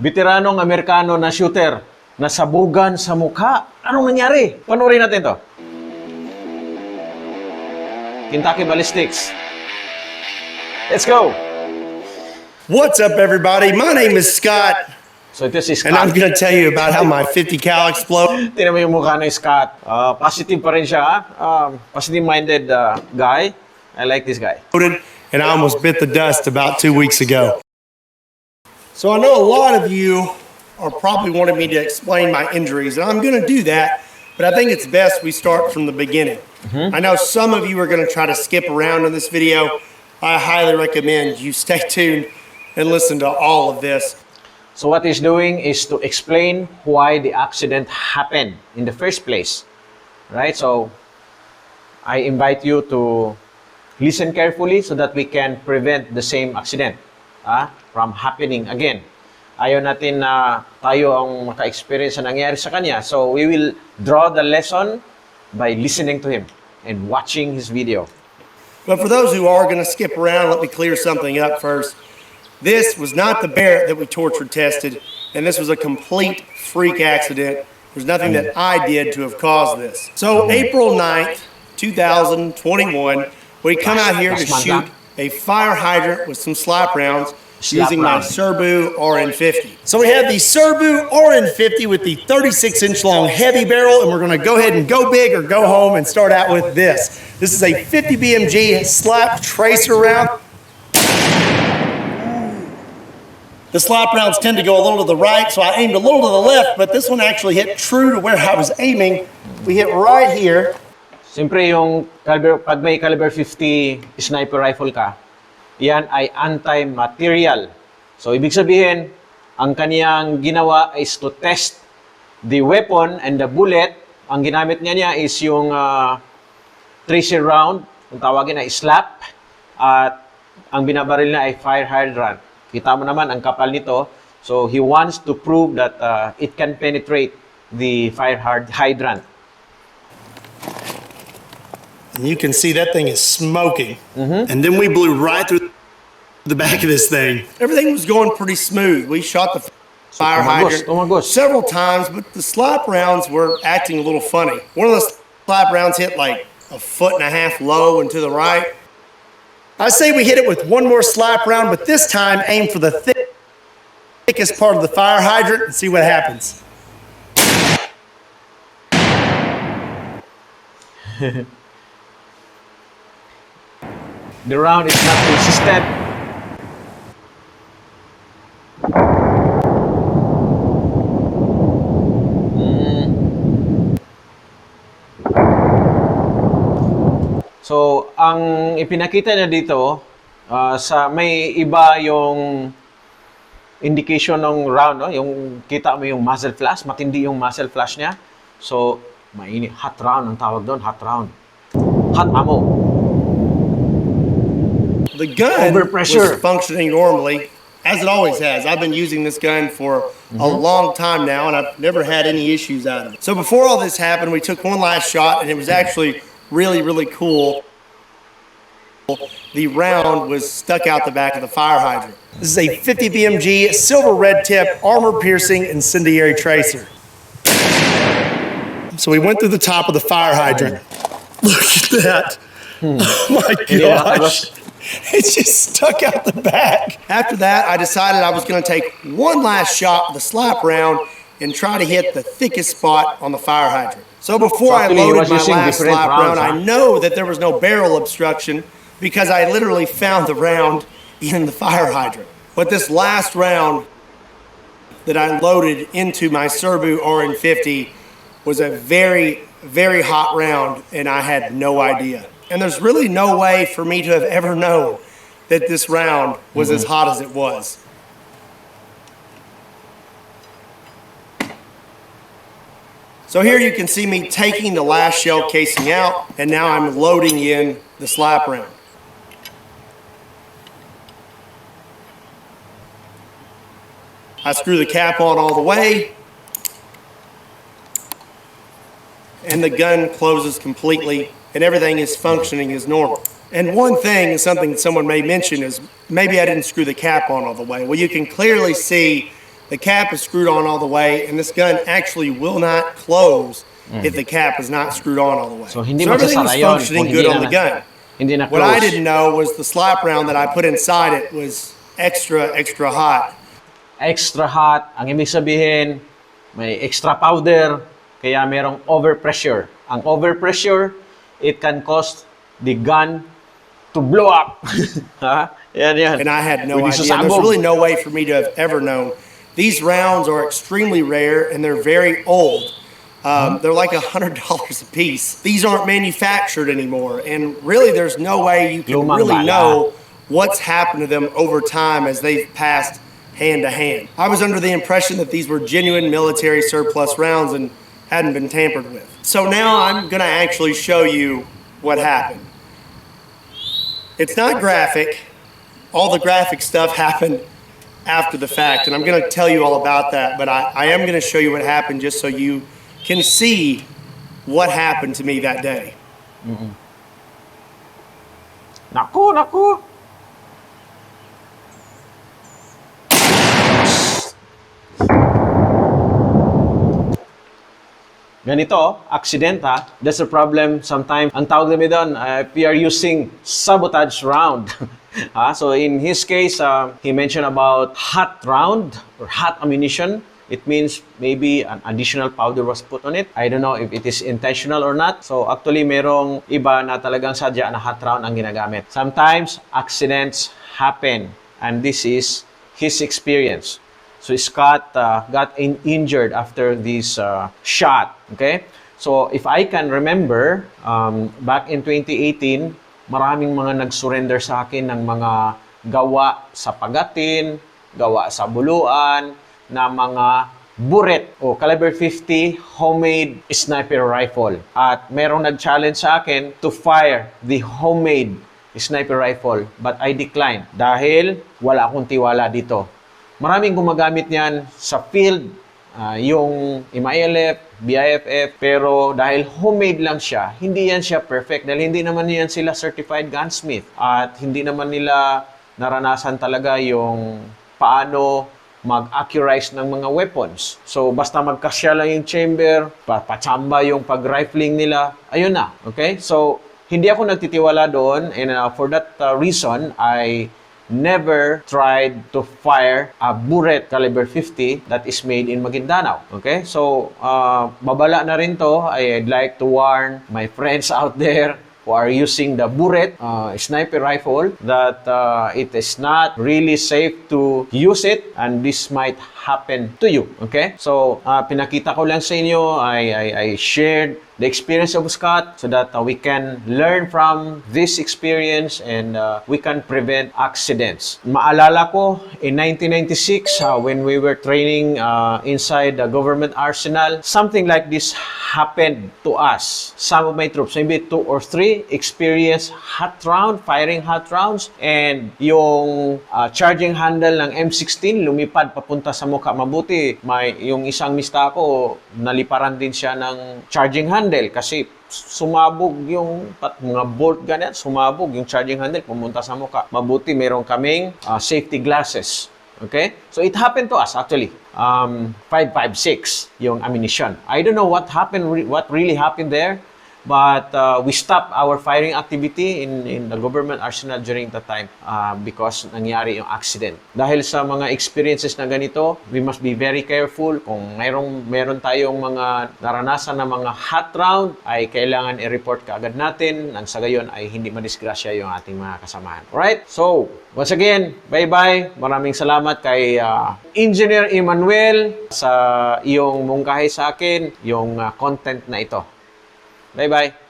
Veteranong Amerikano na shooter nasabugan sa mukha. Anong nangyari? Panoorin natin to. Kentucky Ballistics. Let's go! What's up, everybody? My name is Scott. So this is Scott. And I'm going to tell you about how my 50 cal exploded. Tingnan mo yung mukha ni Scott. Positive pa rin siya. Positive-minded guy. I like this guy. And I almost bit the dust about 2 weeks ago. So I know a lot of you are probably wanting me to explain my injuries, and I'm going to do that, but I think it's best we start from the beginning. I know some of you are going to try to skip around in this video. I highly recommend you stay tuned and listen to all of this. So what he's doing is to explain why the accident happened in the first place. Right? So I invite you to listen carefully so that we can prevent the same accident from happening again. Ayaw natin na tayo ang maka-experience na nangyari sa kanya. So we will draw the lesson by listening to him and watching his video. But for those who are going to skip around, let me clear something up first. This was not the Barrett that we tortured tested, and this was a complete freak accident. There's nothing that I did to have caused this. So April 9th, 2021, we come out here to shoot a fire hydrant with some slap rounds using my Serbu RN50. So we have the Serbu RN50 with the 36-inch long heavy barrel, and we're going to go ahead and go big or go home and start out with this. This is a 50 BMG slap tracer round. The slap rounds tend to go a little to the right, so I aimed a little to the left, but this one actually hit true to where I was aiming. We hit right here. Siyempre yung pag may caliber 50 sniper rifle ka, yan ay anti-material. So ibig sabihin, ang kaniyang ginawa is to test the weapon and the bullet. Ang ginamit niya is yung tracer round, kung tawagin ay slap, at ang binabaril niya ay fire hydrant. Kita mo naman ang kapal nito. So he wants to prove that it can penetrate the fire hydrant. And you can see that thing is smoking. And then we blew right through the back of this thing. Everything was going pretty smooth. We shot the fire hydrant several times, but the slap rounds were acting a little funny. One of the slap rounds hit like 1.5 feet low and to the right. I say we hit it with one more slap round, but this time aim for the thickest part of the fire hydrant and see what happens. The round is not consistent. So, ang ipinakita niya dito, may iba yung indication ng round, no? Yung kita mo yung muzzle flash, matindi yung muzzle flash niya. So, mainit, hot round ang tawag doon, hot round. Hot ammo. The gun was functioning normally, as it always has. I've been using this gun for a long time now, and I've never had any issues out of it. So before all this happened, we took one last shot, and it was actually really, really cool. The round was stuck out the back of the fire hydrant. This is a 50 BMG silver red tip armor piercing incendiary tracer. So we went through the top of the fire hydrant. Look at that. Oh my gosh. It just stuck out the back. After that, I decided I was going to take one last shot with the slap round and try to hit the thickest spot on the fire hydrant. So before I loaded my last slap round, I know that there was no barrel obstruction because I literally found the round in the fire hydrant. But this last round that I loaded into my Serbu RN50 was a very, very hot round, and I had no idea. And there's really no way for me to have ever known that this round was as hot as it was. So here you can see me taking the last shell casing out, and now I'm loading in the slap round. I screw the cap on all the way, and the gun closes completely, and everything is functioning as normal. And one thing, something someone may mention, is maybe I didn't screw the cap on all the way. Well, you can clearly see the cap is screwed on all the way, and this gun actually will not close if the cap is not screwed on all the way. So, hindi everything was magsasara yun functioning kung good hindi on the gun. Hindi na What I close. didn't know was the slap round that I put inside it was extra hot. Extra hot, ang ibig sabihin, may extra powder, kaya merong overpressure. Ang overpressure, it can cause the gun to blow up. Ha? Yan. And I had no Pwede idea. And there's susabog. really no way for me to have ever known. These rounds are extremely rare and they're very old. They're like $100 a piece. These aren't manufactured anymore. And really, there's no way you can Lumang really bala. know what's happened to them over time as they've passed hand to hand. I was under the impression that these were genuine military surplus rounds and hadn't been tampered with. So now I'm going to actually show you what happened. It's not graphic. All the graphic stuff happened after the fact, and I'm going to tell you all about that, but I am going to show you what happened just so you can see what happened to me that day. Naku! Ganito, aksidenta, that's a problem sometimes. Ang tawag namin doon, if we are using sabotage round. So in his case, he mentioned about hot round or hot ammunition. It means maybe an additional powder was put on it. I don't know if it is intentional or not. So actually, merong iba na talagang sadya na hot round ang ginagamit. Sometimes, accidents happen. And this is his experience. So Scott got injured after this shot. Okay? So if I can remember, back in 2018, maraming mga nag-surrender sa akin ng mga gawa sa pagatin, gawa sa buluan, na mga buret o caliber 50 homemade sniper rifle. At merong nag-challenge sa akin to fire the homemade sniper rifle. But I declined dahil wala akong tiwala dito. Maraming gumagamit niyan sa field, yung MILF, BIFF, pero dahil homemade lang siya, hindi yan siya perfect. Dahil hindi naman yan sila certified gunsmith. At hindi naman nila naranasan talaga yung paano mag-accurize ng mga weapons. So, basta magkasya lang yung chamber, patsamba yung pag-rifling nila, ayun na. Okay? So, hindi ako nagtitiwala doon, and for that reason, I never tried to fire a bullet caliber 50 that is made in Maguindanao. Okay? So, babala na rin to. I'd like to warn my friends out there who are using the bullet sniper rifle that it is not really safe to use it, and this might happen to you. Okay? So, pinakita ko lang sa inyo, I shared the experience of Scott so that we can learn from this experience and we can prevent accidents. Maalala ko, in 1996, when we were training inside the government arsenal, something like this happened to us. Some of my troops, maybe 2 or 3, experienced firing hot rounds, and yung charging handle ng M16 lumipad papunta sa mukha. Mabuti, yung isang mista ko, naliparan din siya ng charging handle kasi sumabog yung mga bolt ganyan, sumabog yung charging handle pumunta sa mukha. Mabuti meron kaming safety glasses. Okay? So it happened to us actually. 5.56 yung ammunition. I don't know what really happened there, but we stopped our firing activity in the government arsenal during that time because nangyari yung accident. Dahil sa mga experiences na ganito, we must be very careful. Kung meron tayong mga naranasan na mga hot round, ay kailangan i-report kaagad natin nang sa gayon ay hindi madisgrasya yung ating mga kasamahan. Alright? So, once again, bye-bye. Maraming salamat kay Engineer Emmanuel sa iyong mungkahi sa akin, yung content na ito. Bye-bye.